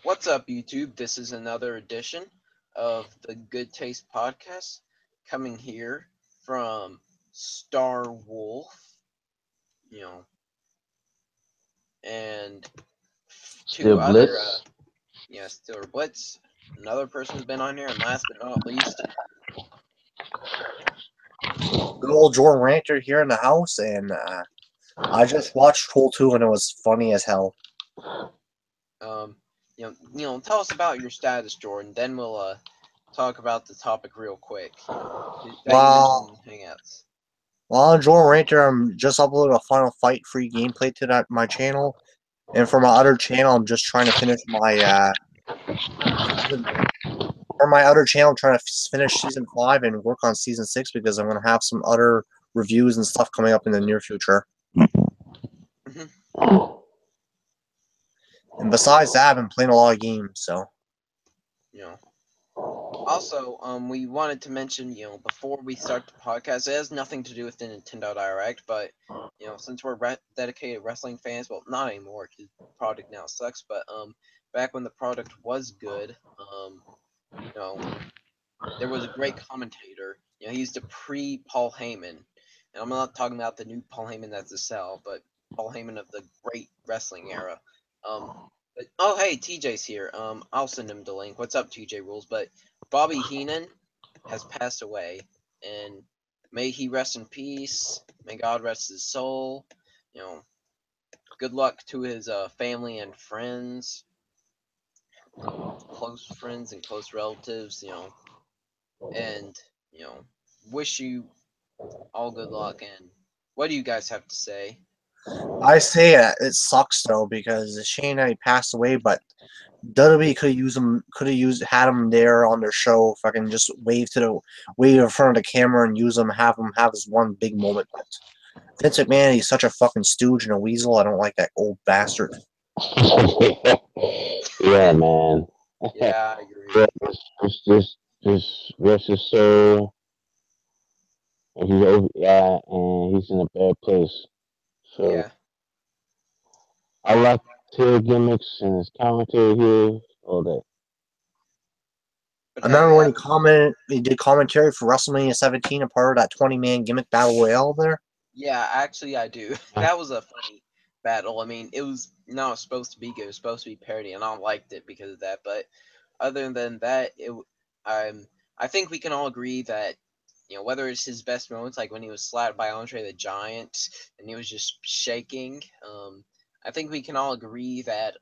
What's up, YouTube? This is another edition of the Good Taste Podcast coming here from Star Wolf, you know, and two Still other, Blitz. Steeler Blitz. Another person who's been on here, and last but not least, Good old Jordan Ranter here in the house, and I just watched Troll 2 and it was funny as hell. tell us about your status, Jordan. Then we'll talk about the topic real quick. That you mentioned Hangouts. Well, on Jordan Ranter, I'm just uploading a Final Fight free gameplay to my channel, and for my other channel, I'm just trying to finish my season 5 and work on season 6 because I'm gonna have some other reviews and stuff coming up in the near future. Mm-hmm. And besides that, I've been playing a lot of games, so. Also, we wanted to mention, before we start the podcast, it has nothing to do with the Nintendo Direct, but, since we're dedicated wrestling fans, well, not anymore, because the product now sucks, but, back when the product was good, there was a great commentator, he's the pre-Paul Heyman, and I'm not talking about the new Paul Heyman that's a cell, but Paul Heyman of the great wrestling era, oh, hey, TJ's here. I'll send him the link. What's up, TJ Rules? But Bobby Heenan has passed away, and may he rest in peace. May God rest his soul. Good luck to his family and friends, close friends and close relatives. And wish you all good luck. And what do you guys have to say? I say it sucks though because it's a shame that he passed away, but WWE had him there on their show. Fucking just wave in front of the camera and use him, have him have this one big moment. But Vince McMahon, he's such a fucking stooge and a weasel. I don't like that old bastard. Yeah, man. Yeah, I agree. Just rest his soul. And he's over, and he's in a bad place. So Yeah. I like his gimmicks and his commentary here, all that. But I remember when hey, he did commentary for WrestleMania 17, a part of that 20-man gimmick battle royale there. yeah, actually, I do. That was a funny battle. I mean, it was not supposed to be good. It was supposed to be parody, and I liked it because of that. But other than that, I think we can all agree that whether it's his best moments, like when he was slapped by Andre the Giant and he was just shaking. I think we can all agree that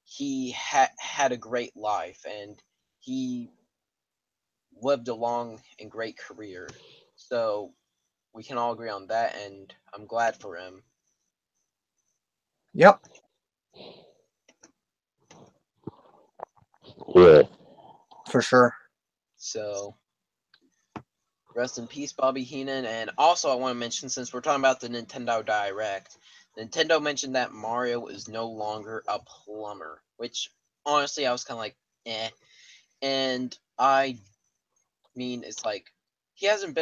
he had a great life and he lived a long and great career. So we can all agree on that, and I'm glad for him. Yep. Yeah. For sure. So rest in peace, Bobby Heenan. And also, I want to mention, since we're talking about the Nintendo Direct, Nintendo mentioned that Mario is no longer a plumber, which honestly I was kind of like, eh. And I mean, it's like he hasn't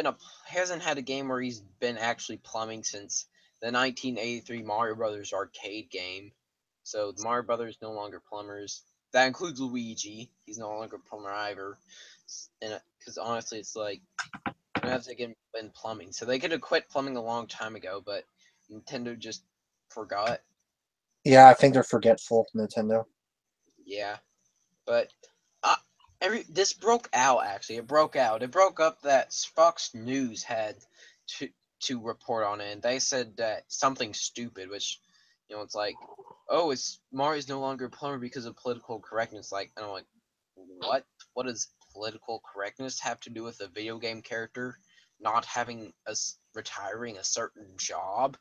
had a game where he's been actually plumbing since the 1983 Mario Brothers arcade game. So the Mario Brothers no longer plumbers. That includes Luigi. He's no longer a plumber either. And because honestly, it's like you have to get in plumbing. So they could have quit plumbing a long time ago, but Nintendo just forgot. Yeah, I think they're forgetful, Nintendo. Yeah, but this broke out. Actually, it broke out. It broke up that Fox News had to to report on it, and they said that something stupid, which it's like, oh, it's Mario's no longer a plumber because of political correctness. Like, and I'm like, what? What does political correctness have to do with a video game character not having retiring a certain job?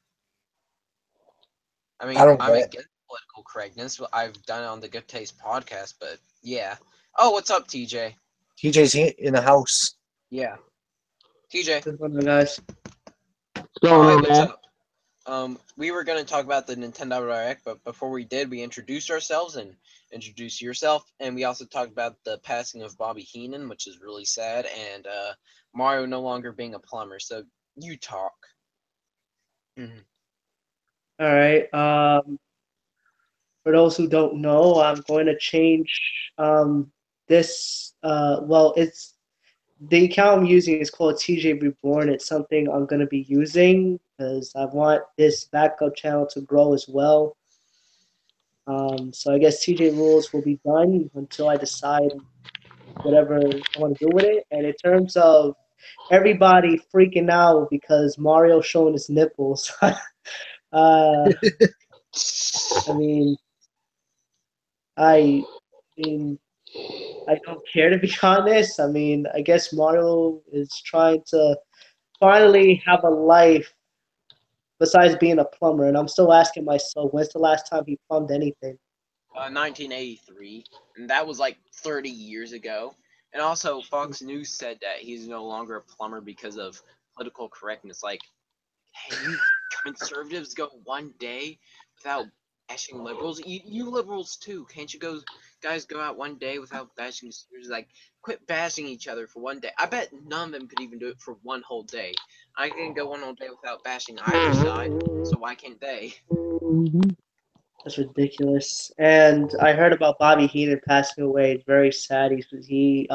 I I mean, don't I'm get it. against political correctness. I've done it on the Good Taste podcast, but yeah. Oh, what's up, TJ? TJ's in the house. Yeah, TJ. What's going on, guys? What's Oh, going hey, on, what's man? up? We were gonna talk about the Nintendo Direct, but before we did, we introduced ourselves and introduced yourself, and we also talked about the passing of Bobby Heenan, which is really sad, and Mario no longer being a plumber. So you talk. All right. For those who don't know, I'm going to change this. Well, it's the account I'm using is called TJ Reborn. It's something I'm going to be using because I want this backup channel to grow as well. So I guess TJ Rules will be done until I decide whatever I want to do with it. And in terms of everybody freaking out because Mario's showing his nipples, I mean, I mean, I don't care to be honest. I mean, I guess Mario is trying to finally have a life besides being a plumber, and I'm still asking myself, when's the last time he plumbed anything? 1983, and that was like 30 years ago. And also, Fox News said that he's no longer a plumber because of political correctness. Like, can you conservatives go one day without bashing liberals? You liberals too. Can't you guys go out one day without bashing conservatives? Like, quit bashing each other for one day. I bet none of them could even do it for one whole day. I can go one whole day without bashing either side, so why can't they? That's ridiculous. And I heard about Bobby Heenan passing away. It's very sad. He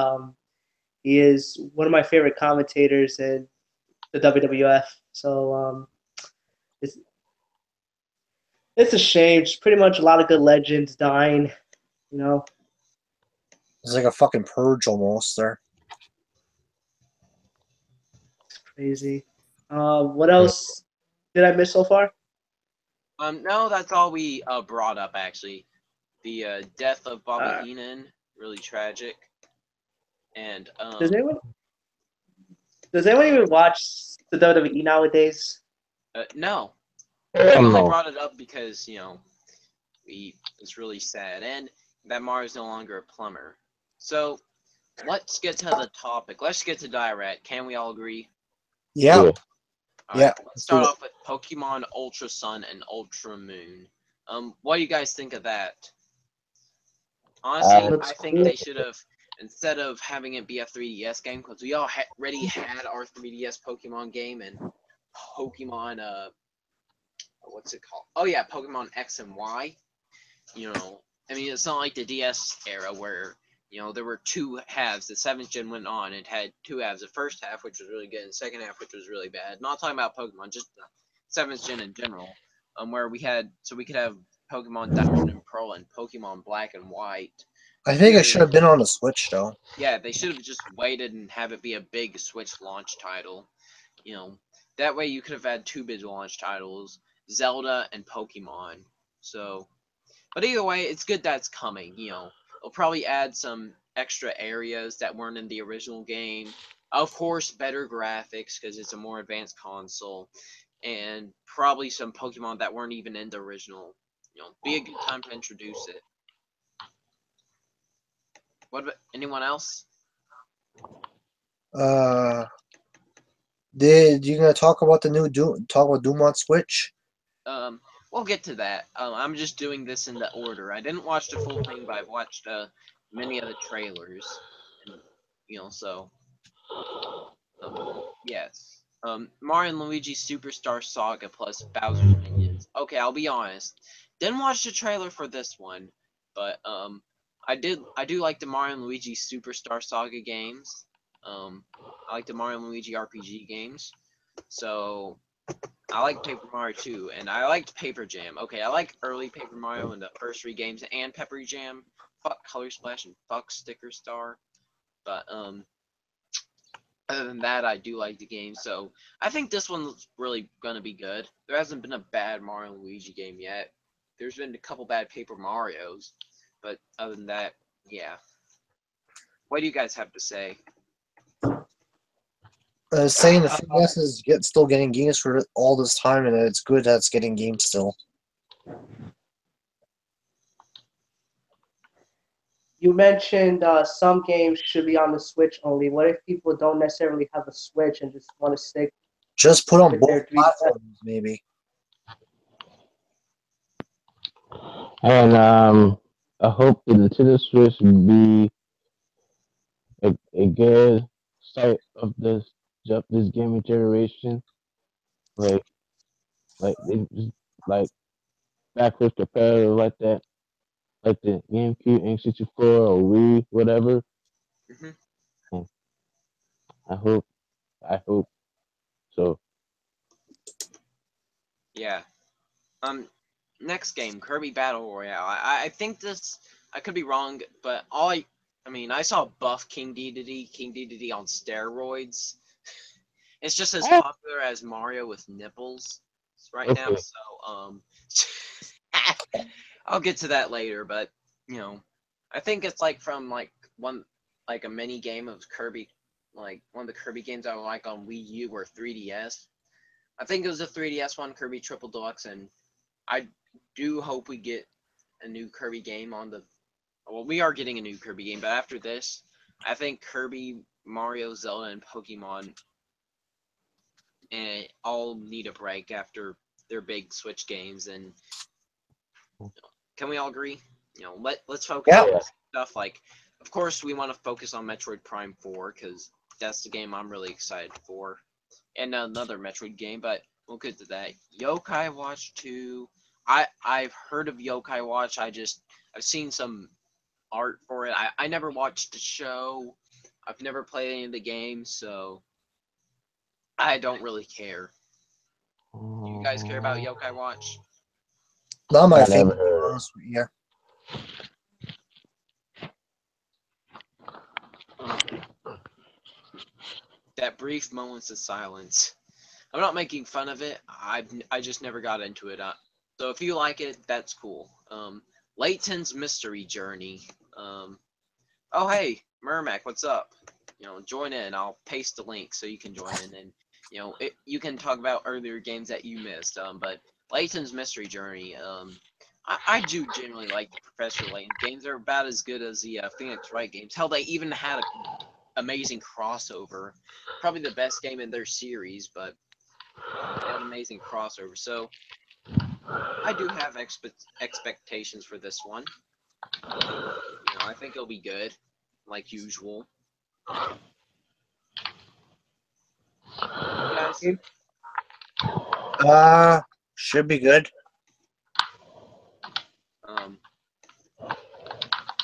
is one of my favorite commentators in the WWF. So it's it's a shame. Just pretty much a lot of good legends dying. You know, It's like a fucking purge almost there. it's crazy. What else did I miss so far? No, that's all we brought up actually. The death of Bobby Uh, Heenan, really tragic. And does anyone does anyone even watch the WWE nowadays? no, Hell we only no. brought it up because it's really sad, and that Mario's no longer a plumber. So let's get to the topic. Let's get to Direct. Can we all agree? Yeah. Yeah. All Yeah, right, let's start off with Pokemon Ultra Sun and Ultra Moon. What do you guys think of that? Honestly, Looks I think cool. they should have, instead of having it be a 3DS game, because we already had our 3DS Pokemon game and Pokemon, what's it called? Oh yeah, Pokemon X and Y. I mean, it's not like the DS era where, there were two halves. The 7th gen went on, it had two halves. The first half, which was really good, and the second half, which was really bad. Not talking about Pokemon, just the 7th gen in general. Where we could have Pokemon Diamond and Pearl and Pokemon Black and White. I think it should have been on the Switch though. Yeah, they should have just waited and have it be a big Switch launch title. That way you could have had two big launch titles, Zelda and Pokemon. So, but either way, it's good that's coming. They'll probably add some extra areas that weren't in the original game. Of course, better graphics because it's a more advanced console, and probably some Pokemon that weren't even in the original. Be a good time to introduce it. What about anyone else? Did you gonna talk about the new Doom? Talk about Doom on Switch? We'll get to that. I'm just doing this in the order. I didn't watch the full thing, but I've watched many of the trailers, and so yes. Mario and Luigi Superstar Saga plus Bowser's Minions. Okay, I'll be honest. Didn't watch the trailer for this one, but I do like the Mario and Luigi Superstar Saga games. I like the Mario and Luigi RPG games. So I like Paper Mario 2, and I liked Paper Jam. Okay, I like early Paper Mario in the first 3 games, and Pepper Jam. Fuck Color Splash and fuck Sticker Star. But other than that, I do like the game. So I think this one's really gonna be good. There hasn't been a bad Mario and Luigi game yet. There's been a couple bad Paper Marios, but other than that, yeah. What do you guys have to say? Saying the 3DS is still getting games for all this time, and it's good that it's getting games still. You mentioned some games should be on the Switch only. What if people don't necessarily have a Switch and just want to stick Just put on with both their 3DS? platforms, maybe. And I hope the Nintendo Switch will be a good start of this gaming generation. Like like they just like backwards competitive like that. like the GameCube, N64, or Wii, whatever. Hmm. Hmm, I hope, I hope so. Yeah. Next game, Kirby Battle Royale. I think this. I could be wrong, but I mean, I saw buff King Dedede on steroids. It's just as Ah, popular as Mario with nipples right now. okay. So I'll get to that later. But you know, I think it's like from like a mini game of Kirby, like one of the Kirby games I like on Wii U or 3DS. I think it was a 3DS one, Kirby Triple Deluxe, and I do hope we get a new Kirby game on the. Well, we are getting a new Kirby game, but after this, I think Kirby, Mario, Zelda, and Pokemon and all need a break after their big Switch games. And can we all agree? Let's focus Yeah. on Yeah. stuff like. Of course, we want to focus on Metroid Prime 4 because that's the game I'm really excited for, and another Metroid game. But we'll get to that. Yokai Watch 2. I've heard of Yokai Watch. I've seen some art for it. I never watched the show. I've never played any of the games, so I don't really care. Do you guys care about Yokai Watch? Not my I never favorite. To be heard. honest with you. That brief moments of silence. I'm not making fun of it. I just never got into it. So if you like it, that's cool. Layton's Mystery Journey. Um, oh hey, Mermac, what's up? Join in. I'll paste the link so you can join in, and you can talk about earlier games that you missed. But Layton's Mystery Journey. I do generally like the Professor Layton games. They're about as good as the Phoenix Wright games. Hell, they even had an amazing crossover. Probably the best game in their series, but they had an amazing crossover. So I do have expectations for this one. I think it'll be good, like usual. You guys? Should be good. Um,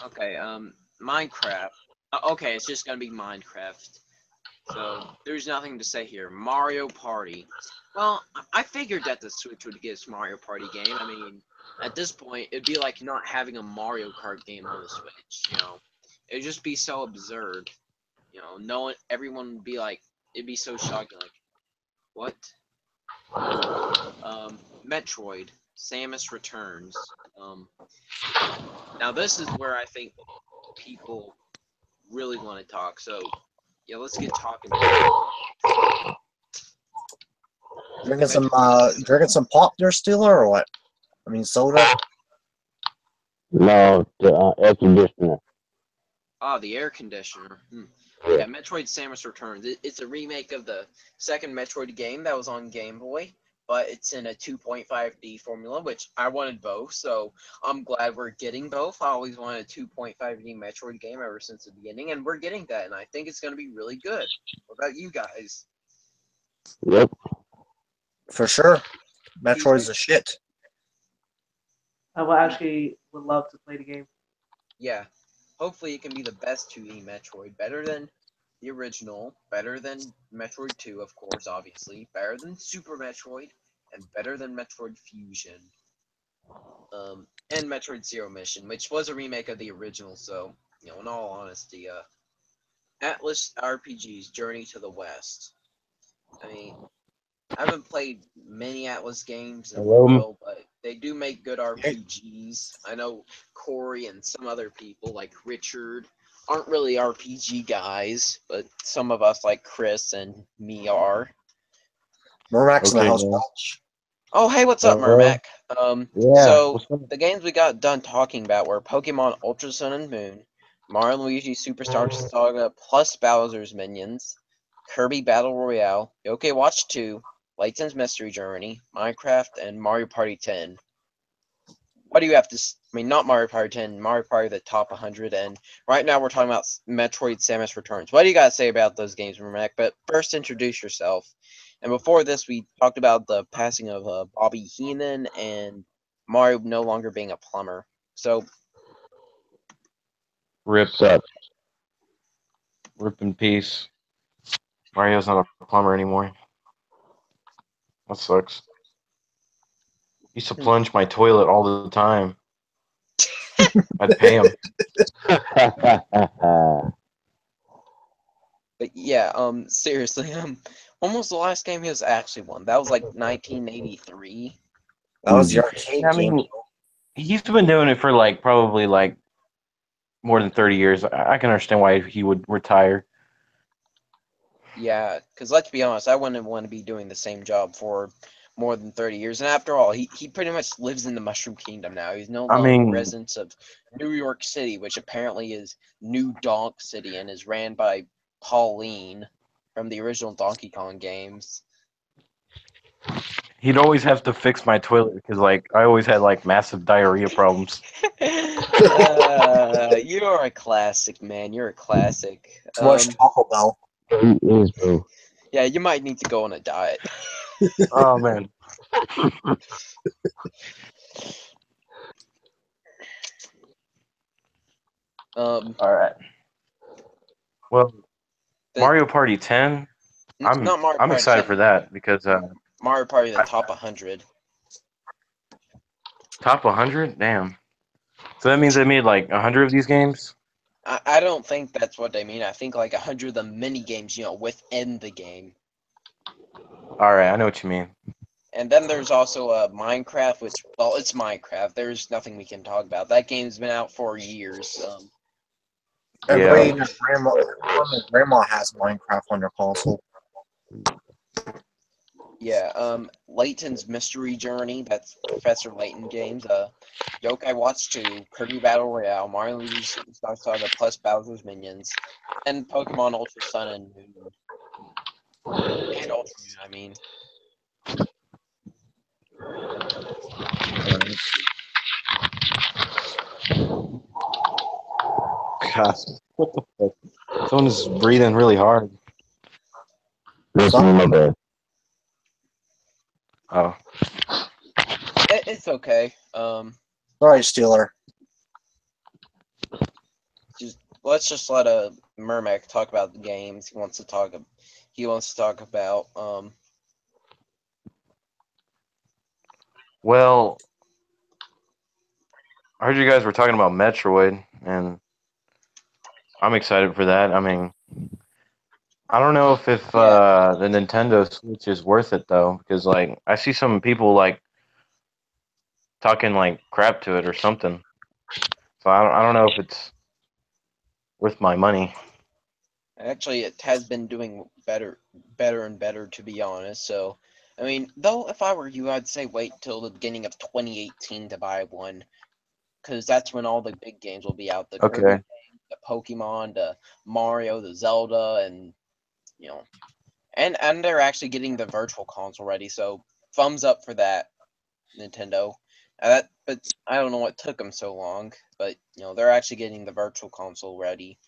okay, Minecraft. Okay, it's just gonna be Minecraft. So there's nothing to say here. Mario Party. Well, I figured that the Switch would get its Mario Party game. I mean, at this point, it'd be like not having a Mario Kart game on the Switch. It'd just be so absurd. No one, everyone would be like, it'd be so shocking. Like, what? Metroid, Samus Returns. Um, Now this is where I think people really want to talk. So yeah, let's get talking. Drinking some pop there, Steeler, or what? I mean, soda. No, the air conditioner. Ah, the air conditioner. Yeah. Yeah, Metroid Samus Returns. It's a remake of the second Metroid game that was on Game Boy, but it's in a 2.5D formula, which I wanted both, so I'm glad we're getting both. I always wanted a 2.5D Metroid game ever since the beginning, and we're getting that, and I think it's going to be really good. What about you guys? Yep. For sure. Metroid's a shit. I will actually would love to play the game. Yeah, hopefully it can be the best 2D Metroid, better than the original, better than Metroid 2, of course, obviously, better than Super Metroid, and better than Metroid Fusion. And Metroid Zero Mission, which was a remake of the original. So, in all honesty, Atlas RPG's Journey to the West. I mean, I haven't played many Atlas games in a Hello. while, but they do make good RPGs. I know Corey and some other people like Richard aren't really RPG guys, but some of us like Chris and me are. Mermax in the Okay, house. man. Oh, hey, what's up, Mermac? Yeah. So What's up? the games we got done talking about were Pokemon Ultra Sun and Moon, Mario and Luigi Superstar Saga plus Bowser's Minions, Kirby Battle Royale, Yokai Watch 2, Layton's Mystery Journey, Minecraft, and Mario Party 10. What do you have to? I mean, not Mario Party 10, Mario Party the top 100, and right now we're talking about Metroid: Samus Returns. What do you guys say about those games, Mermac? But first, introduce yourself. And before this, we talked about the passing of Bobby Heenan and Mario no longer being a plumber. So, Rip, Suck. rip in peace. Mario's not a plumber anymore. That sucks. He used to plunge my toilet all the time. I'd pay him. But yeah, seriously, when was the last game he was actually won? That was like 1983. That was the Easy. arcade I game. mean, he's been doing it for like probably like more than 30 years. I can understand why he would retire. Yeah, because let's be honest, I wouldn't want to be doing the same job for more than 30 years. And after all, he pretty much lives in the Mushroom Kingdom now. He's no I longer mean, resident of New York City, which apparently is New Donk City and is ran by Pauline from the original Donkey Kong games. he'd always have to fix my toilet because like I always had like massive diarrhea problems. You're a classic, man. You're a classic. Too much Taco Bell. He is, bro. Yeah, you might need to go on a diet. Oh man. Um, All right. Well, the, Mario Party 10. I'm not Mario I'm Party excited 10, for that because Mario Party the top 100. top 100. Damn. So that means they made like 100 of these games. I don't think that's what they mean. I think like 100 of the mini games, within the game. All right, I know what you mean. And then there's also Minecraft, which, well, it's Minecraft. There's nothing we can talk about. That game's been out for years. Everybody Yeah. and their grandma has Minecraft on their console. Yeah, Layton's Mystery Journey, that's Professor Layton games. Yokai Watch 2, Kirby Battle Royale, Mario Luigi's Star Saga plus Bowser's Minions, and Pokemon Ultra Sun and Moon. And Ultra Moon, I mean. God, what the fuck? Someone is breathing really hard. Listen, my bad. Oh, It's okay. Sorry, Steeler. Let's just let Mermac talk about the games he wants to talk about. well, I heard you guys were talking about Metroid, and I'm excited for that. I mean, I don't know if the Nintendo Switch is worth it though, because like I see some people like talking like crap to it or something. So I don't know if it's worth my money. Actually, it has been doing better and better, to be honest. So, I mean, though, if I were you, I'd say wait till the beginning of 2018 to buy one, because that's when all the big games will be out. The Okay. Kirby, the Pokemon, the Mario, the Zelda, and and they're actually getting the Virtual Console ready. So, thumbs up for that, Nintendo. But I don't know what took them so long. But they're actually getting the Virtual Console ready.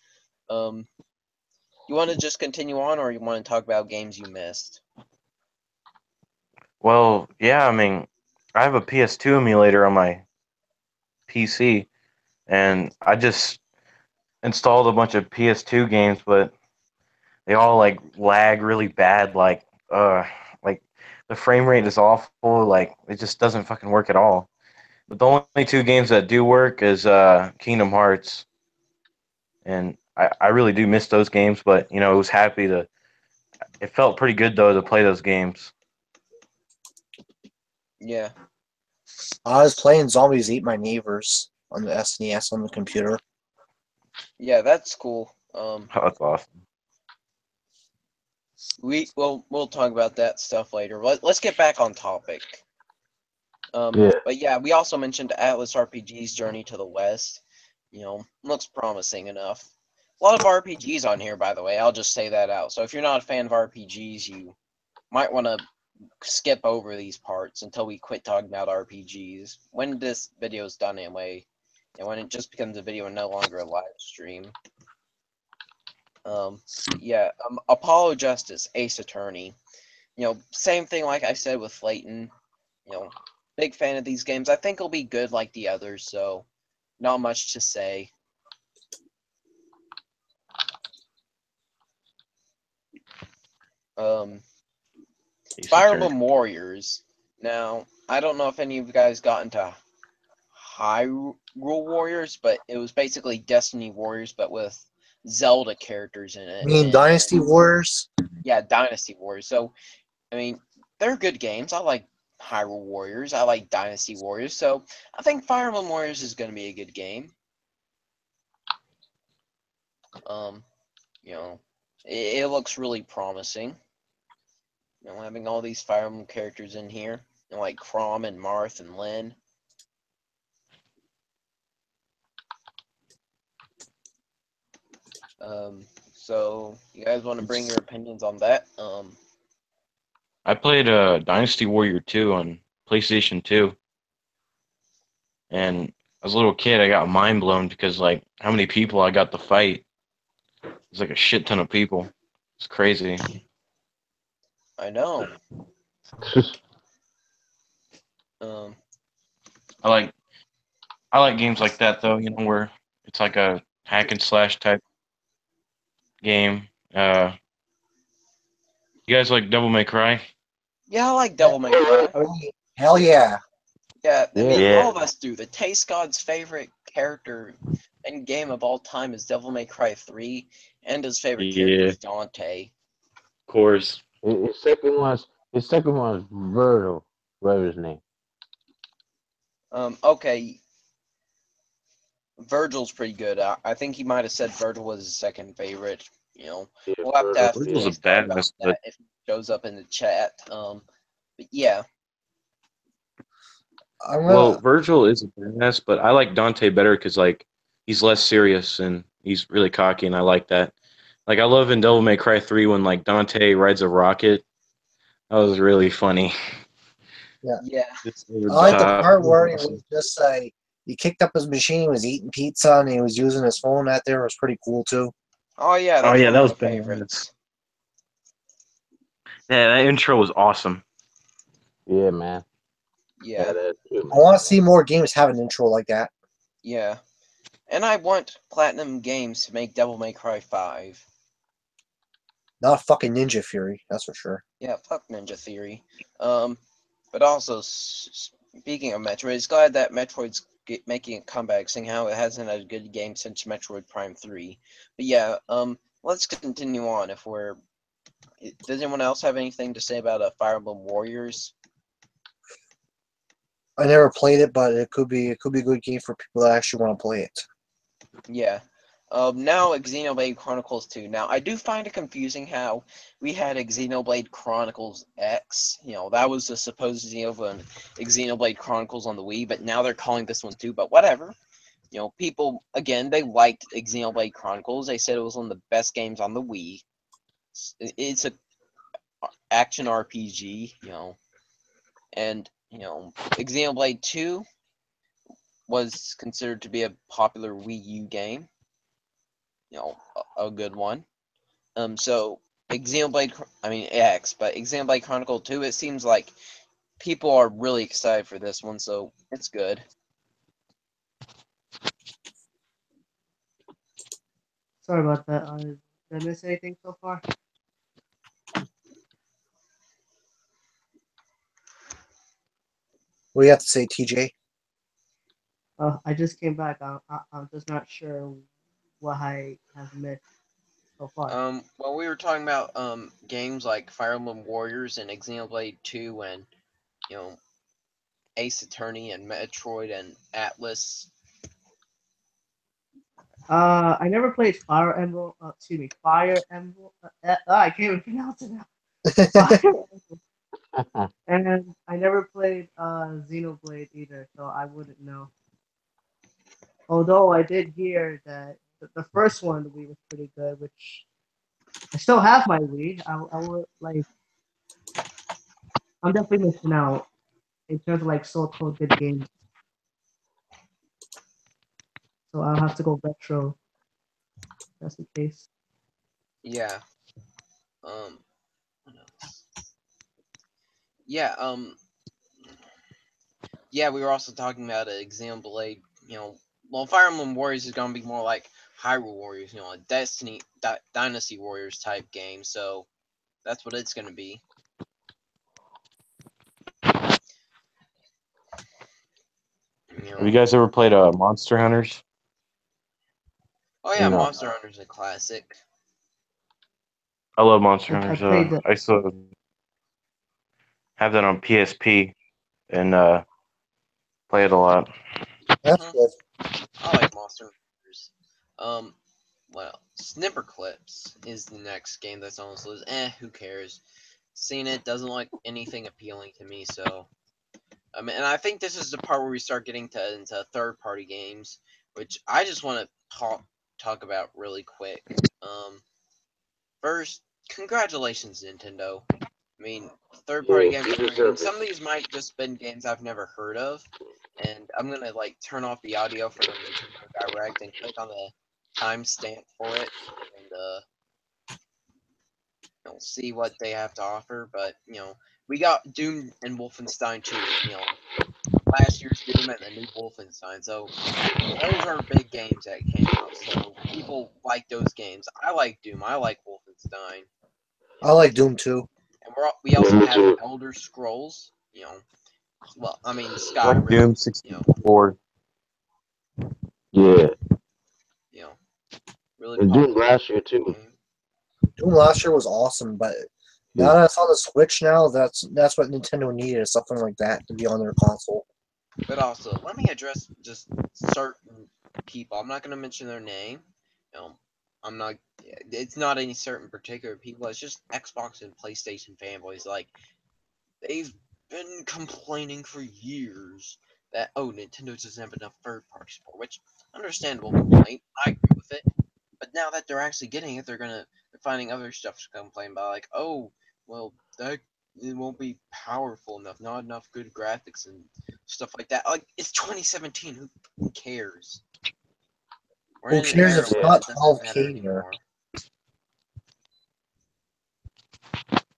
You want to just continue on, or you want to talk about games you missed? Well, yeah, I mean, I have a PS2 emulator on my PC, and I just installed a bunch of PS2 games, but they all like lag really bad. Like the frame rate is awful. Like it just doesn't fucking work at all. But the only two games that do work is Kingdom Hearts, and I really do miss those games. But it was happy to. It felt pretty good though to play those games. Yeah. I was playing Zombies Eat My Neighbors on the SNES on the computer. Yeah, that's cool. Oh, that's awesome. We'll talk about that stuff later. Let's get back on topic. Yeah. But yeah, we also mentioned Atlas RPG's Journey to the West. Looks promising enough. A lot of RPGs on here, by the way. I'll just say that out. So if you're not a fan of RPGs, you might want to skip over these parts until we quit talking about RPGs. When this video is done anyway, and when it just becomes a video and no longer a live stream. Apollo Justice, Ace Attorney. Same thing like I said with Layton. Big fan of these games. I think it'll be good like the others, so not much to say. Ace Fire Attorney. Emblem Warriors. Now, I don't know if any of you guys got into Hyrule Warriors, but it was basically Destiny Warriors, but with Zelda characters in it. I mean, And Dynasty Warriors. yeah, Dynasty Warriors. So, I mean, they're good games. I like Hyrule Warriors. I like Dynasty Warriors. So, I think Fire Emblem Warriors is going to be a good game. You know, it looks really promising. You know, having all these Fire Emblem characters in here, you know, like Chrom and Marth and Lyn. So you guys want to bring your opinions on that? I played Dynasty Warrior 2 on PlayStation 2, and as a little kid, I got mind blown because like how many people I got to fight. It's like a shit ton of people. It's crazy. I know. Um, I like games like that though. You know where it's like a hack and slash type game. You guys like Devil May Cry? yeah, I like Devil May Cry. Hell yeah. Yeah, I mean, Yeah. all of us do. The Taste God's favorite character and game of all time is Devil May Cry 3, and his favorite character Yeah, is Dante. of course. His second one's Virgil. Whatever his name. Okay, Virgil's pretty good. I think he might have said Virgil was his second favorite. You know, Yeah, we'll have to ask Virgil's a Taste God about badass, that but if he shows up in the chat. But yeah, I'm well, gonna. Virgil is a badass, but I like Dante better because like he's less serious and he's really cocky, and I like that. Like I love in Devil May Cry 3 when like Dante rides a rocket. That was really funny. yeah, It's over I the like the top. part where he was just like he kicked up his machine, he was eating pizza, and he was using his phone out there. It was pretty cool too. oh yeah, Oh that's yeah, one that of was my badass. favorites. Yeah, that intro was awesome. Yeah, man. Yeah, That too, I man. want to see more games have an intro like that. yeah, and I want Platinum Games to make Devil May Cry 5. Not fucking Ninja Fury, that's for sure. Yeah, fuck Ninja Theory. But also, speaking of Metroid, it's glad that Metroid's making a comeback, seeing how it hasn't had a good game since Metroid Prime 3. But yeah, let's continue on. Does anyone else have anything to say about Fire Emblem Warriors? I never played it, but it could be a good game for people that actually want to play it. Yeah. Now Xenoblade Chronicles 2. Now, I do find it confusing how we had Xenoblade Chronicles X. You know, that was the supposed Xenoblade Chronicles on the Wii, but now they're calling this one 2, but whatever. You know, people, again, they liked Xenoblade Chronicles. They said it was one of the best games on the Wii. It's a action RPG, you know, and, you know, Xenoblade 2 was considered to be a popular Wii U game. You know, a good one. So Xenoblade, I mean X, but Xenoblade Chronicle 2, it seems like people are really excited for this one, so it's good. Sorry about that. Did I miss anything so far? What do you have to say, TJ? I just came back. I'm just not sure what I have missed so far. Well, we were talking about games like Fire Emblem Warriors and Xenoblade 2 and, you know, Ace Attorney and Metroid and Atlas. I never played Fire Emblem. Fire Emblem. I can't even pronounce it now. Fire Emblem. And I never played Xenoblade either, so I wouldn't know. Although I did hear that the first one, the Wii, was pretty good, which I still have my Wii. I would like. I'm definitely missing out in terms of like so-called good games. So I'll have to go retro. If that's the case. Yeah. What else? Yeah, yeah, we were also talking about Xenoblade, you know, well, Fire Emblem Warriors is going to be more like Hyrule Warriors, you know, a Dynasty Warriors type game, so, That's what it's gonna be. You Have you know. guys ever played Monster Hunters? Oh yeah, No. Monster Hunter's a classic. I love Monster I Hunters. played the I still have that on PSP and play it a lot. That's Mhm. good. I like Monster Hunters. Well, Snipper Clips is the next game that's on this list. Who cares? Seen it, doesn't like anything appealing to me, so I mean, and I think this is the part where we start getting into third-party games, which I just want to talk about really quick. First, congratulations, Nintendo. I mean, third-party Yeah, games you are great, deserve and it. some of these might just been games I've never heard of. And I'm gonna like turn off the audio for the Nintendo Direct and click on the timestamp for it, and see what they have to offer. But we got Doom and Wolfenstein 2. Last year's Doom and the new Wolfenstein. So those are big games that came out. So people like those games. I like Doom. I like Wolfenstein. I like Doom too. And we also Me have too. Elder Scrolls. Well, I mean Like Doom Skyrim. 64. Yeah, You know, really and Doom popular last year too. game. Doom last year was awesome, but now that it's on the Switch now, that's what Nintendo needed, something like that to be on their console. But also, let me address just certain people. I'm not going to mention their name. I'm not. It's not any certain particular people. It's just Xbox and PlayStation fanboys. Like they've been complaining for years that Nintendo doesn't have enough third-party support, which understandable complaint. I agree with it. But now that they're actually getting it, they're finding other stuff to complain about. Like, well, that it won't be powerful enough, not enough good graphics and stuff like that. Like, it's 2017. Who cares? We're Who in an cares era if it's where not that doesn't matter 12K here? anymore.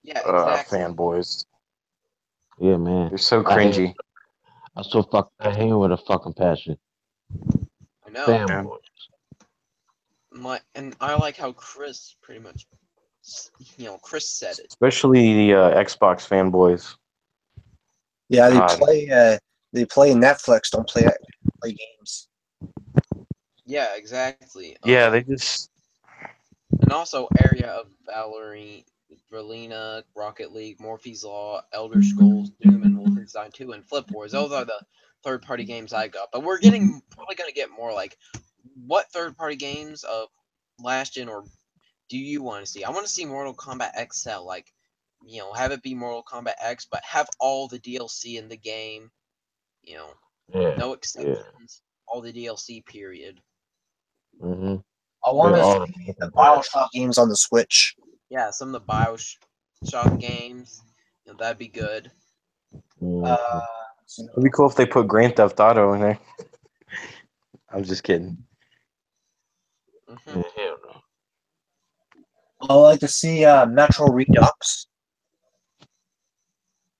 Yeah, exactly. Fanboys. Yeah, man. They're so I hate. cringy. I hate him with a fucking passion. I know. Man. Fanboy. And I like how Chris pretty much, Chris said it. Especially the Xbox fanboys. Yeah, God. they play Netflix, don't play games. Yeah, exactly. Yeah, they just. And also Area of Valina, Rocket League, Morphe's Law, Elder Scrolls, Doom, and Wolfenstein 2, and Flip Wars. Those are the third-party games I got. But we're probably gonna get more like, what third-party games of last gen or do you want to see? I want to see Mortal Kombat XL, like, have it be Mortal Kombat X, but have all the DLC in the game, you know, Yeah, no yeah. exceptions, all the DLC, period. Mm-hmm. I want to All the see the fucking parts. Bioshock games on the Switch. Yeah, some of the Bioshock games, that'd be good. Uh, It'd be cool if they put Grand Theft Auto in there. I'm just kidding. Hmm. Yeah, hell no. I would like to see Metro Redux,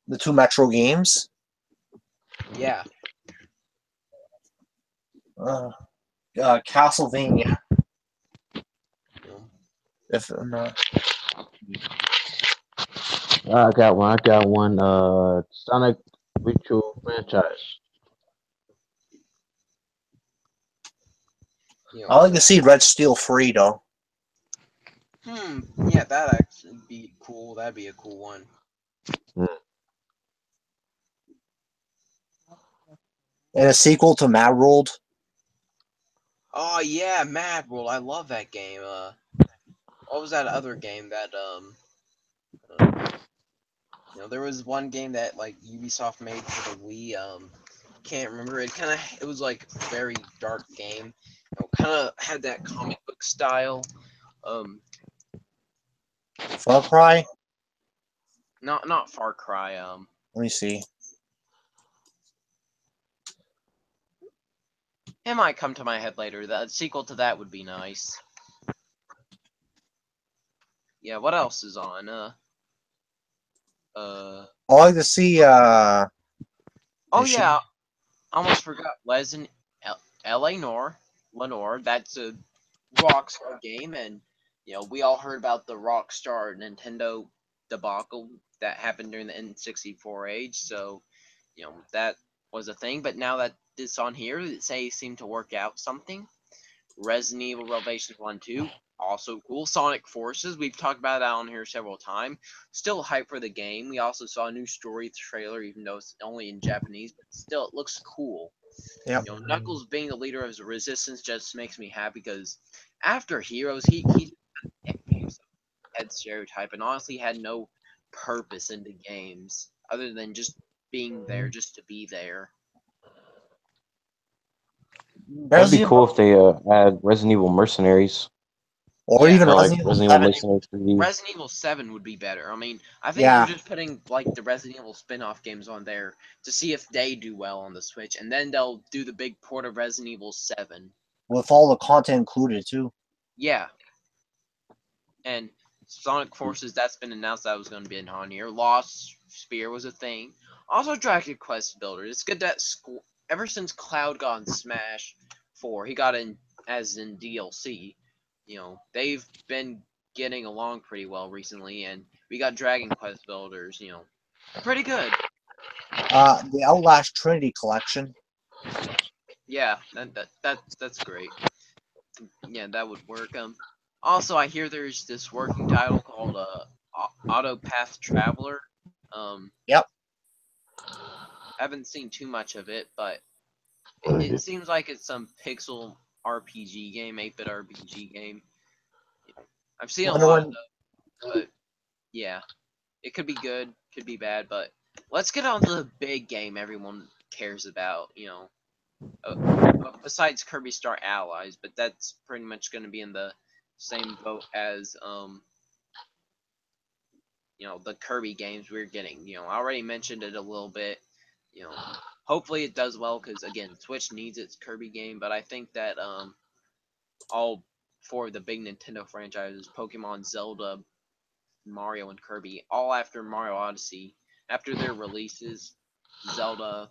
the two Metro games. Yeah. Castlevania. You know. If not, I got one. Sonic Virtual franchise. I like to see Red Steel free though, Yeah, that'd actually be cool. That'd be a cool one. and a sequel to Mad World. Oh yeah, Mad World. I love that game. What was that other game that there was one game that like Ubisoft made for the Wii. Can't remember. It was like a very dark game. Kind of had that comic book style. Far Cry. Not Far Cry. Let me see. It might come to my head later. The sequel to that would be nice. Yeah. What else is on? I like to see. Oh Machine- yeah. I almost forgot. Lenore. That's a Rockstar game, and we all heard about the Rockstar Nintendo debacle that happened during the N64 age. So, that was a thing. But now that it's on here, it seemed to work out something. Resident Evil Revelations 1, 2, also cool. Sonic Forces, we've talked about that on here several times. Still hype for the game. We also saw a new story trailer, even though it's only in Japanese, but still, it looks cool. Yep. Knuckles being the leader of the Resistance just makes me happy because after Heroes, he had stereotype and honestly had no purpose in the games other than just being there, just to be there. That'd be cool if they add Resident Evil Mercenaries. Or Yeah. even Or like Resident Evil Resident Evil 7. Mercenaries 3D. Resident Evil 7 would be better. I mean, I think Yeah. they're just putting like the Resident Evil spin-off games on there to see if they do well on the Switch, and then they'll do the big port of Resident Evil 7. With all the content included, too. Yeah. And Sonic Forces, that's been announced that was going to be on here. Lost Spear was a thing. Also, Dragon Quest Builder. It's good that ever since Cloud got in Smash 4, he got in as in DLC. They've been getting along pretty well recently, and we got Dragon Quest Builders. Pretty good. The Outlast Trinity Collection. Yeah, that's great. Yeah, that would work. Also, I hear there's this working title called Autopath Traveler. Yep. Haven't seen too much of it, but it seems like it's some pixel RPG game, 8-bit RPG game. I've seen a lot of them, but yeah, it could be good, could be bad, but let's get on to the big game everyone cares about. Besides Kirby Star Allies, but that's pretty much going to be in the same boat as the Kirby games we're getting. I already mentioned it a little bit. Hopefully it does well because again, Switch needs its Kirby game. But I think that all four of the big Nintendo franchises, Pokemon, Zelda, Mario, and Kirby, all after Mario Odyssey, after their releases, Zelda,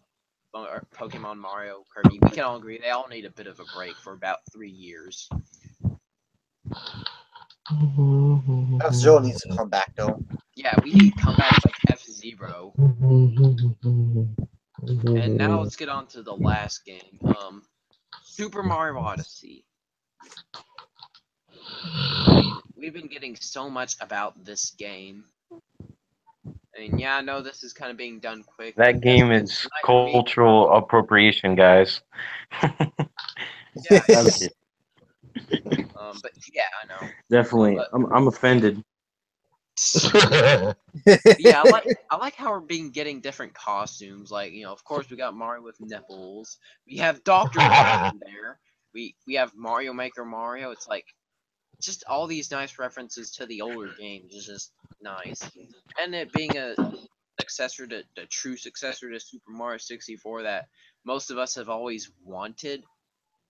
Pokemon, Mario, Kirby, we can all agree they all need a bit of a break for about 3 years. F-Zero needs to come back, though. Yeah, we need comebacks like F-Zero. And now let's get on to the last game. Super Mario Odyssey. I mean, we've been getting so much about this game. I mean, yeah, I know this is kind of being done quick. That game is cultural appropriation, guys. Yeah, but yeah, I know. Definitely, I'm offended. Yeah, I like how we're getting different costumes. Like, of course we got Mario with nipples. We have Dr. Mario in there. We have Mario Maker Mario. It's like just all these nice references to the older games is just nice. And it being a successor to the true successor to Super Mario 64 that most of us have always wanted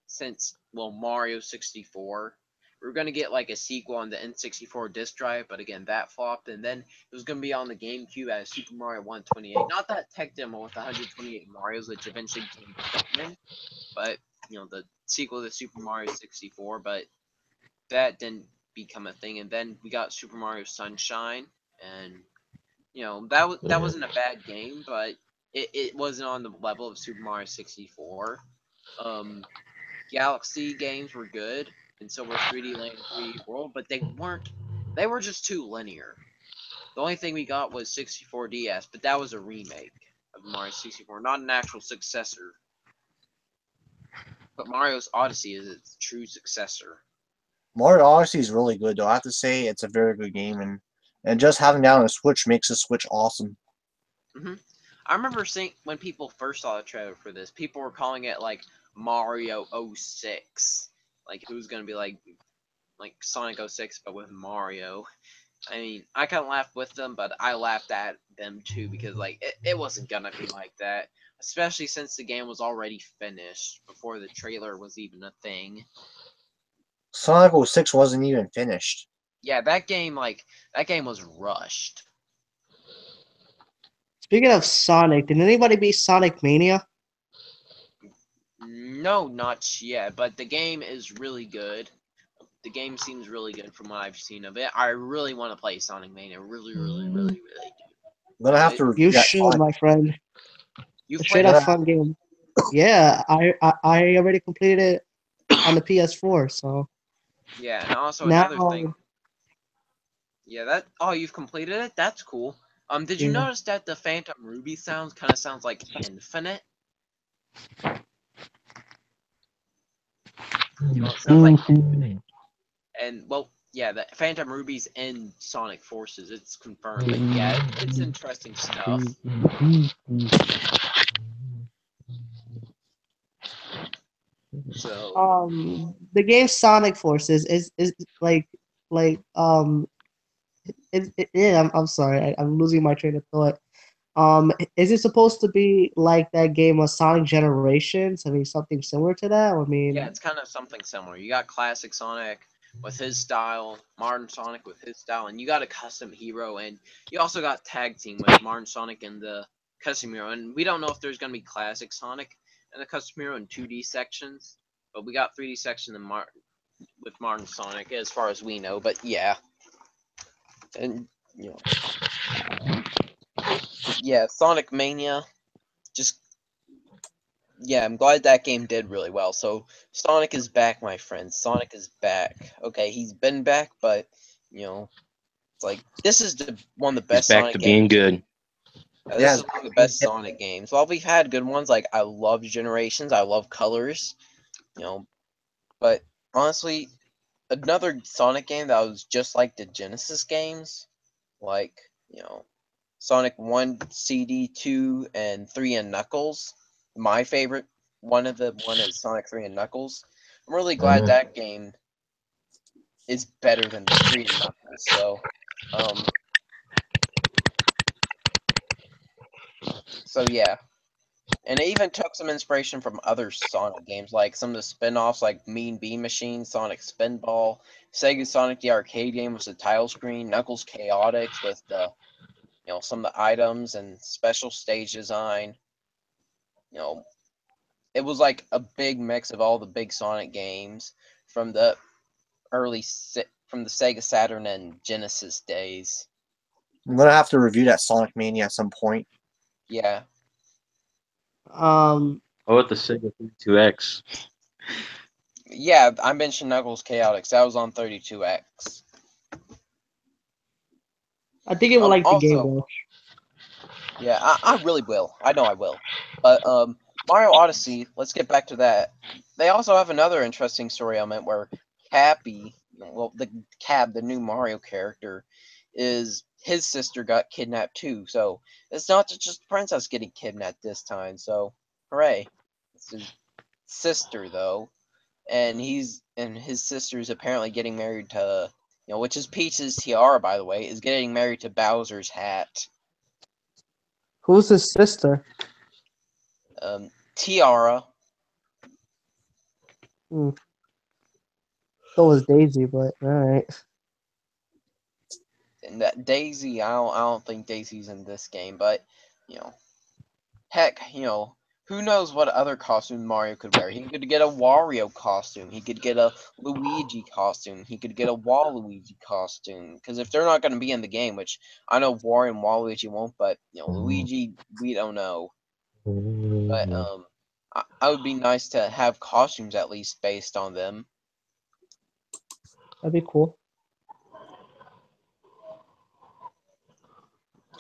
since Mario 64. We were gonna get like a sequel on the N64 disc drive, but again that flopped, and then it was gonna be on the GameCube as Super Mario 128. Not that tech demo with 128 Marios, which eventually became canon, but the sequel to Super Mario 64, but that didn't become a thing. And then we got Super Mario Sunshine, and that wasn't a bad game, but it wasn't on the level of Super Mario 64. Galaxy games were good, and so were 3D Land and 3D World, but they were just too linear. The only thing we got was 64 DS, but that was a remake of Mario 64, not an actual successor. But Mario's Odyssey is its true successor. Mario Odyssey is really good, though. I have to say it's a very good game, and just having it on a Switch makes the Switch awesome. I remember seeing when people first saw the trailer for this, people were calling it like Mario 06. Like it was gonna be like Sonic 06 but with Mario. I mean, I kind of laughed with them, but I laughed at them too because like it wasn't gonna be like that, especially since the game was already finished before the trailer was even a thing. Sonic 06 wasn't even finished. Yeah, that game was rushed. Speaking of Sonic, did anybody beat Sonic Mania? No, not yet, but the game is really good. the game seems really good from what I've seen of it. I really want to play Sonic Mania. Really do. I'm gonna have It- to review You that should, Sonic. my friend. You've A played straight it? up fun game. Yeah, I already completed it on the PS4, so Yeah, and also now another thing. Yeah, that. Oh, you've completed it. That's cool. Did you yeah. notice that the Phantom Ruby kind of sounds like Infinite? You know, it sounds like Infinite. And well, yeah, the Phantom Ruby's in Sonic Forces. It's confirmed. But yeah, it's interesting stuff. So The game Sonic Forces is yeah. I'm sorry, I'm losing my train of thought. Is it supposed to be like that game of Sonic Generations? I mean, something similar to that. I mean, yeah, it's kind of something similar. You got classic Sonic with his style, modern Sonic with his style, and you got a custom hero, and you also got tag team with modern Sonic and the custom hero. And we don't know if there's gonna be classic Sonic and the custom hero in 2D sections, but we got 3D section with modern Sonic as far as we know. But yeah, and you know, yeah, Sonic Mania, just yeah, I'm glad that game did really well. So Sonic is back, my friends. Sonic is back. Okay, he's been back, but you know, it's like this is one of the He's best back to Sonic being games. good. This Yeah, is one of the best Sonic games. While we've had good ones, like I love Generations, I love Colors, you know, but honestly, another Sonic game that was just like the Genesis games, like Sonic 1 CD, 2, and 3 and Knuckles. My favorite one is Sonic 3 and Knuckles. I'm really glad that game is better than 3 and Knuckles. So yeah. And it even took some inspiration from other Sonic games, like some of the spin-offs like Mean Bean Machine, Sonic Spinball, Sega Sonic the arcade game with the tile screen, Knuckles Chaotix with the some of the items and special stage design. You know, it was like a big mix of all the big Sonic games from the from the Sega Saturn and Genesis days. I'm gonna have to review that Sonic Mania at some point. Yeah. um, How about the Sega 32X? Yeah, I mentioned Knuckles Chaotix. That was on 32X. I think it will like the game Also, though. yeah, I really will. I know I will. But Mario Odyssey, let's get back to that. They also have another interesting story element where Cappy, well, the new Mario character, is his sister got kidnapped too. So it's not just Princess getting kidnapped this time. So hooray! It's his sister though, and his sister's apparently getting married to which is Peach's tiara, by the way, is getting married to Bowser's hat. Who's his sister? Tiara. So was Daisy, but all right. And that Daisy, I don't think Daisy's in this game, but heck, who knows what other costume Mario could wear? He could get a Wario costume. He could get a Luigi costume. He could get a Waluigi costume. Because if they're not going to be in the game, which I know Wario and Waluigi won't, but Luigi, we don't know. But I would be nice to have costumes at least based on them. That'd be cool.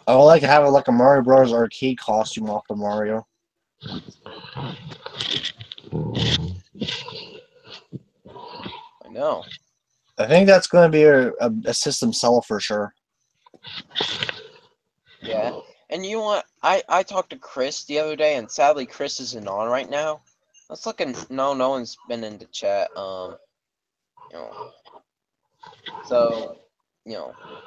I would like to have like a Mario Bros. Arcade costume off the Mario. I know. I think that's going to be a system seller for sure. Yeah. And you know what? I talked to Chris the other day, and sadly Chris isn't on right now. Let's look in. No one's been in the chat. So,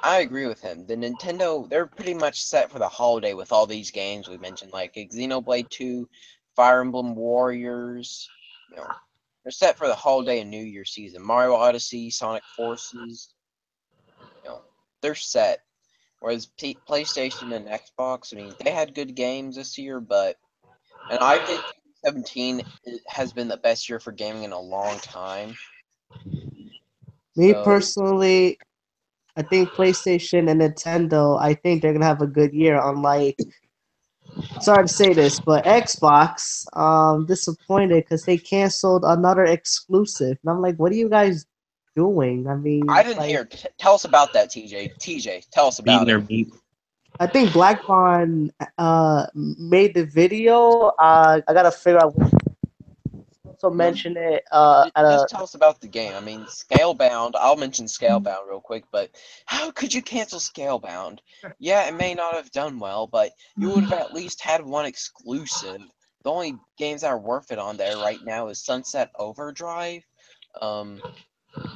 I agree with him. The Nintendo, they're pretty much set for the holiday with all these games we mentioned, like Xenoblade 2, Fire Emblem Warriors. They're set for the holiday and New Year season. Mario Odyssey, Sonic Forces. They're set. Whereas PlayStation and Xbox, I mean, they had good games this year, and I think 2017 has been the best year for gaming in a long time. Me So personally, I think PlayStation and Nintendo, I think they're gonna have a good year. Unlike, sorry to say this, but Xbox, disappointed because they canceled another exclusive, and I'm like, what are you guys doing? I I mean, didn't like, hear. Tell us about that, TJ. TJ, tell us Beating about their it. meat. I think Black Bond made the video. I gotta figure out. Also mention it at Just a tell us about the game. I mean, Scalebound. I'll mention Scalebound real quick, but how could you cancel Scalebound? Yeah, it may not have done well, but you would have at least had one exclusive. The only games that are worth it on there right now is Sunset Overdrive, um,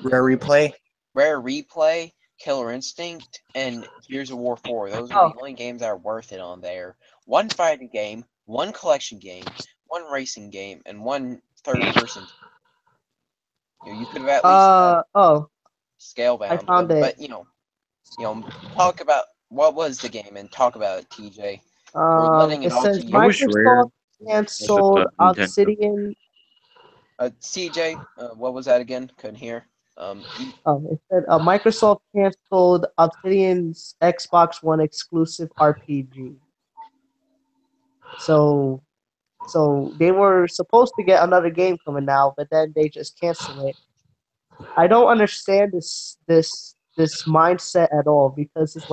Rare replay. Rare Replay, Killer Instinct, and Gears of War 4. Those are oh the only games that are worth it on there. One fighting game, one collection game, one racing game, and one third-person. You could have at least had oh I Scalebound, found it. but talk about what was the game and talk about it, TJ. We're letting it It all to says I you. wish Rare Microsoft was a canceled Nintendo. Obsidian. CJ, what was that again? Couldn't hear. It said Microsoft canceled Obsidian's Xbox One exclusive RPG. So they were supposed to get another game coming out, but then they just cancel it. I don't understand this mindset at all because it's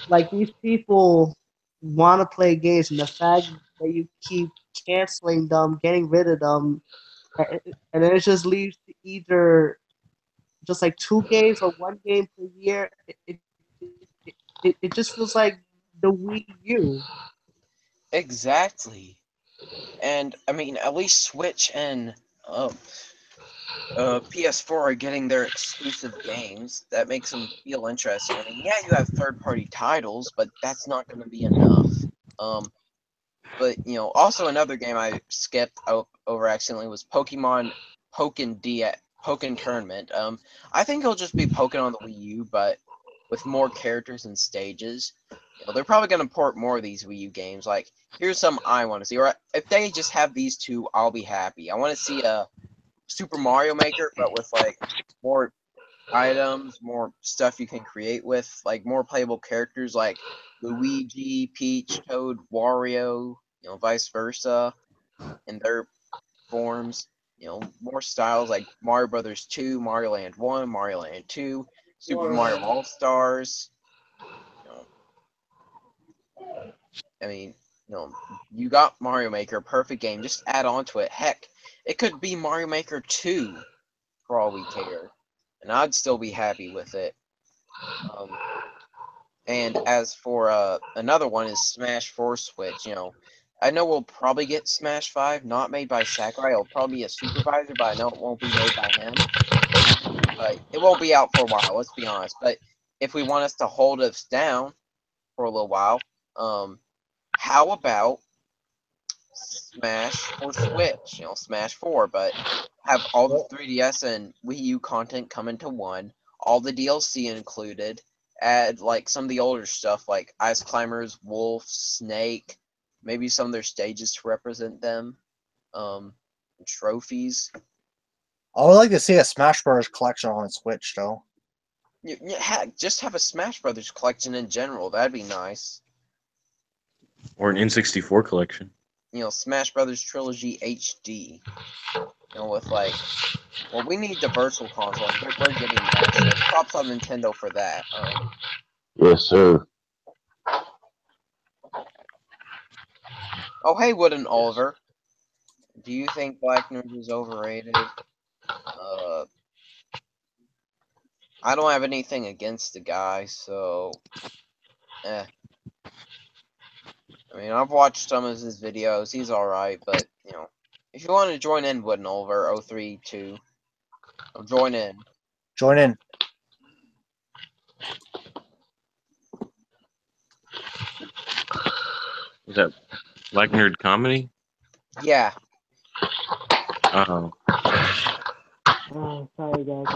like these people want to play games, and the fact that you keep canceling them, getting rid of them, and then it just leaves to either just like 2 games or 1 game per year. It just feels like the Wii U. Exactly. And I mean, at least Switch and PS4 are getting their exclusive games. That makes them feel interesting. I mean, yeah, you have third-party titles, but that's not going to be enough. But also another game I skipped over accidentally was Pokemon Pokken Tournament. I think it'll just be Pokken on the Wii U, but with more characters and stages. They're probably gonna port more of these Wii U games. Like, here's some I want to see. Or if they just have these two, I'll be happy. I want to see a Super Mario Maker, but with like more items, more stuff you can create with, like more playable characters like Luigi, Peach, Toad, Wario, vice versa, in their forms. More styles like Mario Brothers 2, Mario Land 1, Mario Land 2, Super Mario All Stars. You know, I mean, you got Mario Maker, perfect game. Just add on to it. Heck, it could be Mario Maker 2 for all we care, and I'd still be happy with it. And as for another one is Smash 4 Switch. I know we'll probably get Smash 5, not made by Sakurai. It'll probably be a supervisor, but I know it won't be made by him. But it won't be out for a while, let's be honest. But if we want us to hold us down for a little while, how about Smash for Switch? Smash 4, but have all the 3DS and Wii U content come into one, all the DLC included, add like some of the older stuff like Ice Climbers, Wolf, Snake, maybe some of their stages to represent them, trophies. I would like to see a Smash Bros. Collection on Switch, though. Just have a Smash Brothers collection in general. That'd be nice. Or an N64 collection. Smash Brothers Trilogy HD. With like, well, we need the virtual console. We're getting that. So props on Nintendo for that. Yes, sir. Oh, hey, Wood and Oliver. Do you think Black Nerd is overrated? I don't have anything against the guy, so I mean, I've watched some of his videos. He's alright, but if you want to join in, Wood and Oliver 032, join in. Join in. Was that Black Nerd Comedy? Yeah. Oh. Oh, sorry guys.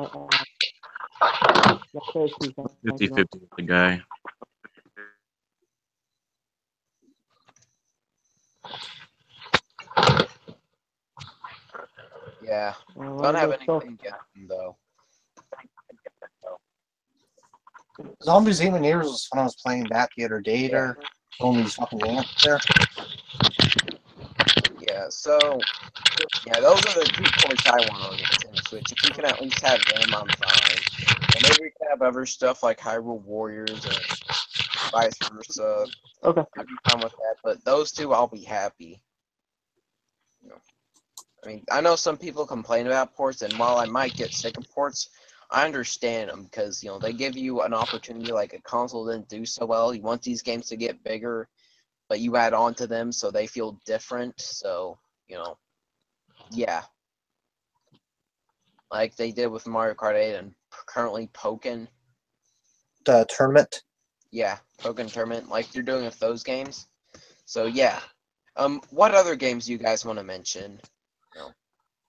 50-50 with the guy. Yeah. Oh, Don't have that's so anything against him, though. Zombies Ate My Neighbors was when I was playing that the other day there. Throwing these fucking ants there. Yeah, so yeah, those are the two ports I want on Nintendo Switch. If we can at least have them, I'm fine. And maybe we can have other stuff like Hyrule Warriors and vice versa. Okay. I'd be fine with that, but those two, I'll be happy. You know, I mean, I know some people complain about ports, and while I might get sick of ports, I understand them because they give you an opportunity like a console didn't do so well. You want these games to get bigger, but you add on to them so they feel different. So yeah, like they did with Mario Kart 8 and currently Pokken. The tournament. Yeah, Pokken Tournament, like they're doing with those games. So yeah. What other games do you guys want to mention?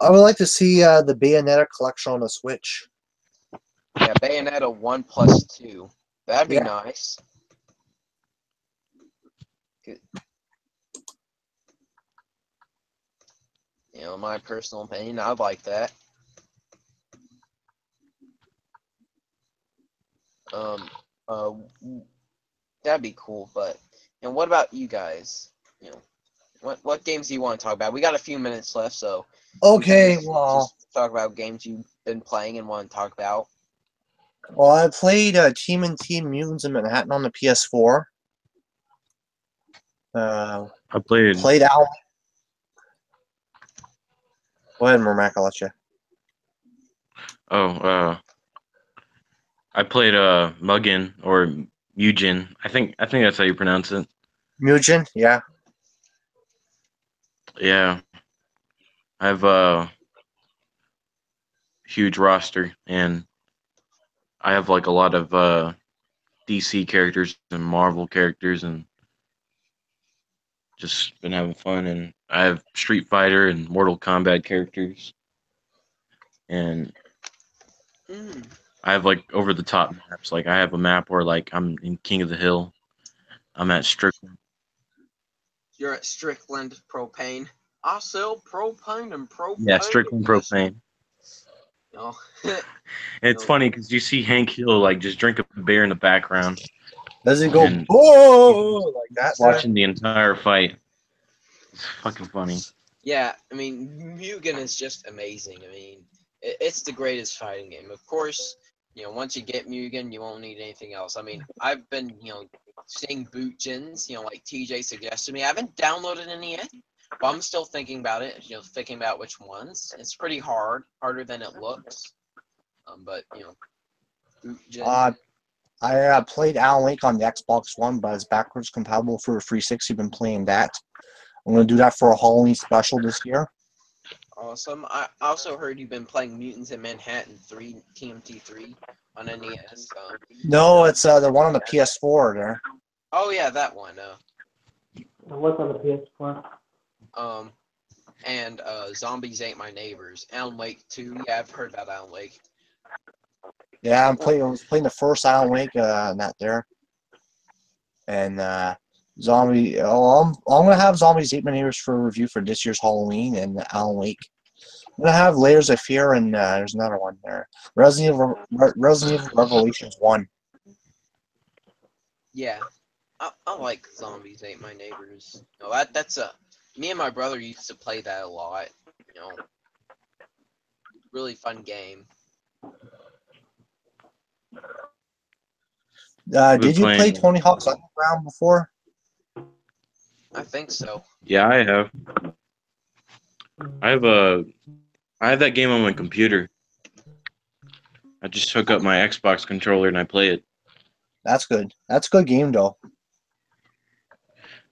I would like to see the Bayonetta collection on the Switch. Yeah, Bayonetta 1+2. That'd be Yeah. nice. Good. My personal opinion, I'd like that. That'd be cool. But what about you guys? What games do you want to talk about? We got a few minutes left, so Okay, just well, talk about games you've been playing and want to talk about. I played Team and Team Mutants in Manhattan on the PS4. I played. Played Alan. Go ahead, Mermac, I'll let you. I played Mugen or Mugen. I think that's how you pronounce it. Mugen, yeah. Yeah. I have a huge roster, and I have like a lot of DC characters and Marvel characters, and just been having fun. And I have Street Fighter and Mortal Kombat characters, and I have like over the top maps. Like I have a map where like I'm in King of the Hill. I'm at Strickland. You're at Strickland Propane. I sell propane and propane. Yeah, Strickland Propane. It's funny because you see Hank Hill like just drink a beer in the background. Does it go And whoa like that? watching the entire fight. It's fucking funny. Yeah, I mean, Mugen is just amazing. I mean, it's the greatest fighting game. Of course, once you get Mugen, you won't need anything else. I mean, I've been, seeing boot gens, like TJ suggested me. I haven't downloaded any yet, but I'm still thinking about it, thinking about which ones. It's pretty hard, harder than it looks. But, boot gen. I played Alan Wake on the Xbox One, but it's backwards compatible for 360. Been playing that. I'm gonna do that for a Halloween special this year. Awesome. I also heard you've been playing Mutants in Manhattan 3 TMT3 on NES. No, it's the one on the PS4 there. Oh yeah, that one. What's on the PS4? And Zombies Ain't My Neighbors. Alan Wake 2. Yeah, I've heard about Alan Wake. Yeah, I was playing the first Alan Wake that there. And Zombie. Oh, I'm gonna have Zombies Ate My Neighbors for review for this year's Halloween and Alan Wake. I'm gonna have Layers of Fear and there's another one there. Resident Evil Revelations 1. Yeah, I like Zombies Ain't My Neighbors. That's me and my brother used to play that a lot. Really fun game. Did you play Tony Hawk's Underground before? I think so. Yeah, I have. I have that game on my computer. I just hook up my Xbox controller and I play it. That's good. That's a good game though.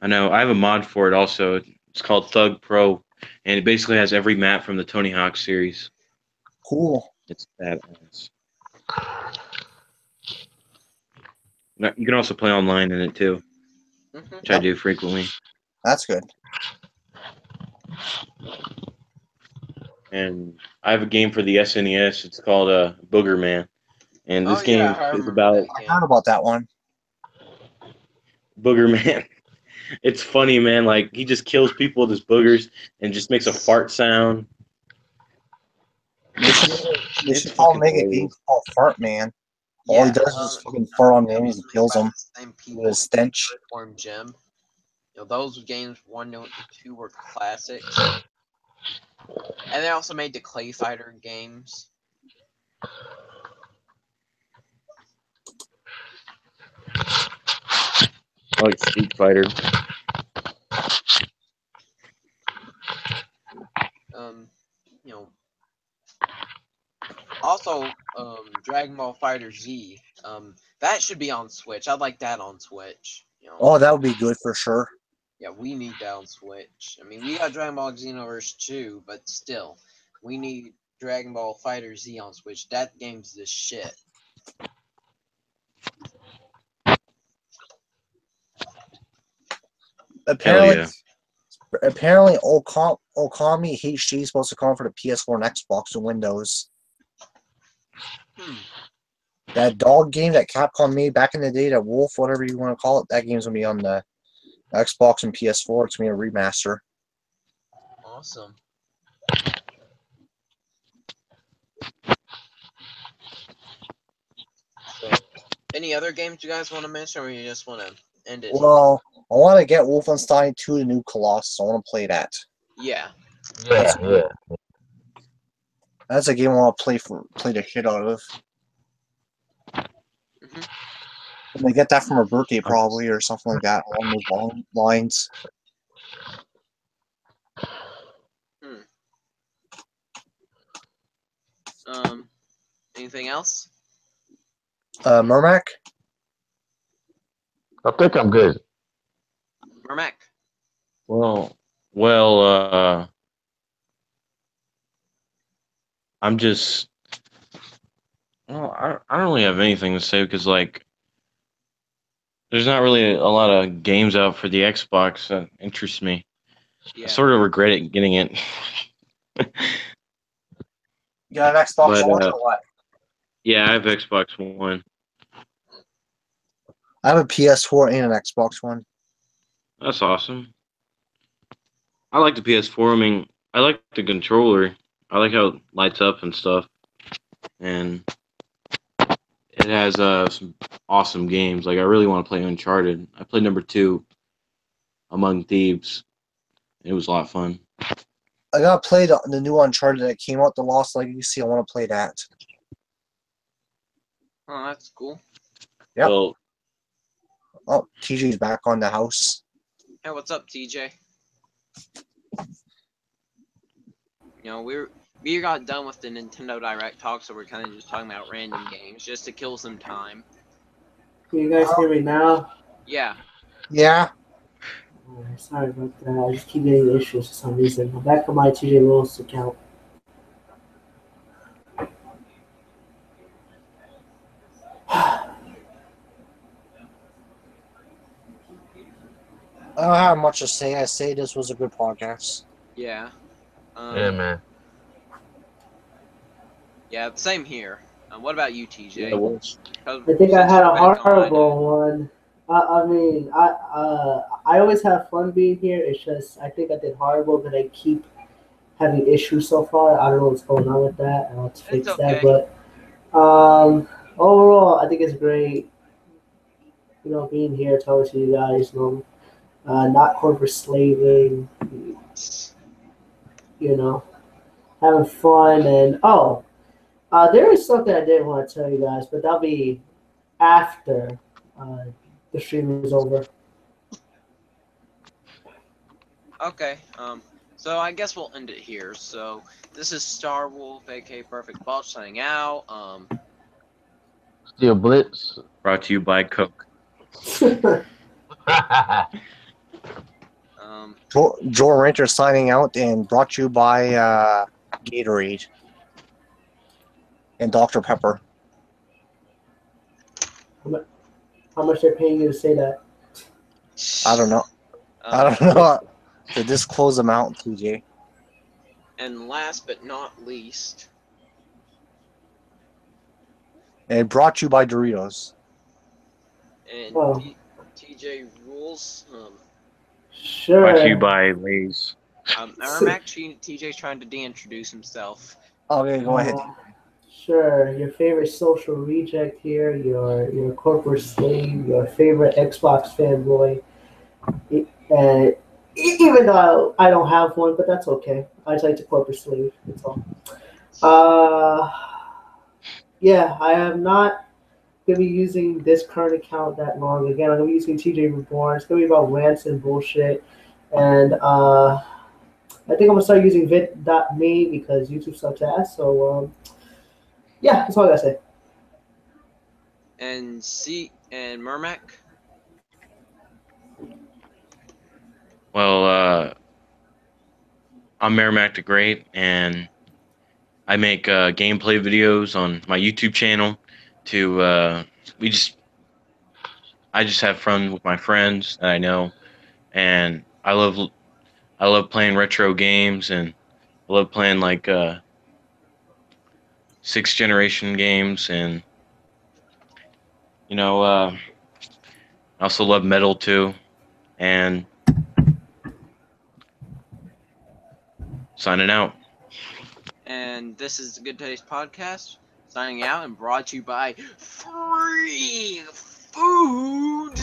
I know. I have a mod for it also. It's called Thug Pro, and it basically has every map from the Tony Hawk series. Cool. It's badass. You can also play online in it too, which I do frequently. That's good. And I have a game for the SNES. It's called Booger Man, and this game is about. I heard about that one. Booger Man. It's funny, man. Like he just kills people with his boogers and just makes a fart sound. They should make a game called Fart Man. All he Yeah, does is fucking fart on the enemies and made kills by them the same people with his as stench. Earthworm Jim. Those games 1 and 2 were classics. And they also made the Clay Fighter games. I like Street Fighter. You know, also Dragon Ball Fighter Z. That should be on Switch. I'd like that on Switch. Oh, that would be good for sure. Yeah, we need that on Switch. I mean, we got Dragon Ball Xenoverse 2, but still, we need Dragon Ball Fighter Z on Switch. That game's the shit. Apparently, yeah. apparently, Okami HD is supposed to come for the PS4 and Xbox and Windows. That dog game that Capcom made back in the day, that Wolf, whatever you want to call it, that game's gonna be on the Xbox and PS4. It's gonna be a remaster. Awesome. So, any other games you guys want to mention, or you just want to end it? Well, I want to get Wolfenstein 2: The New Colossus. I want to play that. Yeah. Yeah. That's a game I want to play the shit out of. Mhm. And they get that from her birthday probably or something like that along those lines. Anything else? Mermac? I think I'm good. Mermac? Well, I'm just. Well, I don't really have anything to say because, like, there's not really a lot of games out for the Xbox that interest me. Yeah. I sort of regret it getting it. You got an Xbox But, One or what? yeah, I have Xbox One. I have a PS4 and an Xbox One. That's awesome. I like the PS4. I mean, I like the controller. I like how it lights up and stuff. And it has some awesome games. Like, I really want to play Uncharted. I played number 2, Among Thieves. It was a lot of fun. I gotta play the new Uncharted that came out, The Lost Legacy. I want to play that. Oh, that's cool. Yep. Well, Oh, TJ's back on the house. Hey, what's up, TJ? We got done with the Nintendo Direct talk, so we're kind of just talking about random games, just to kill some time. Can you guys hear me now? Yeah. Yeah. Alright, sorry about that. I just keep getting issues for some reason. I'm back on my TJ Lewis account. I don't have much to say. I say this was a good podcast. Yeah. Yeah, man. Yeah, same here. What about you, TJ? yeah, it was. I think I had a horrible one. I mean, I always have fun being here. It's just I think I did horrible, but I keep having issues so far. I don't know what's going on with that. I want to fix okay. that, but overall, I think it's great. Being here, talking to you guys. Not corporate slaving. Having fun and there is something I did want to tell you guys, but that'll be after the stream is over. Okay. So I guess we'll end it here. So this is Star Wolf, aka Perfect Ball, signing out. Steel Blitz. Brought to you by Coke. Joe Rancher signing out and brought to you by Gatorade and Dr. Pepper. How much they're paying you to say that? I don't know. I don't know. To disclose amount, TJ. And last but not least, And brought to you by Doritos. and TJ rules. Sure. Brought to you by Lay's. I'm actually TJ's trying to de-introduce himself. Okay, go ahead. Sure, your favorite social reject here, your corporate slave, your favorite Xbox fanboy. And even though I don't have one, but that's okay. I just like to corporate slave. That's all. Uh, yeah, I am not gonna be using this current account that long. Again, I'm gonna be using TJ Reborn. It's gonna be about rants and bullshit. And I think I'm gonna start using vid.me because YouTube sucks ass. So yeah, that's all I gotta say. And Mermac. Well, I'm Merrimack the Great, and I make gameplay videos on my YouTube channel. We just I just have fun with my friends that I know, and I love playing retro games, and I love playing like sixth generation games, and you know I also love metal too. And signing out. And this is the Good Taste Podcast, signing out and brought to you by Free Food.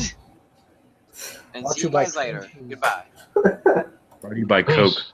And Brought see to you you by guys later. Canteen. Goodbye. Brought to you by Coke. Peace.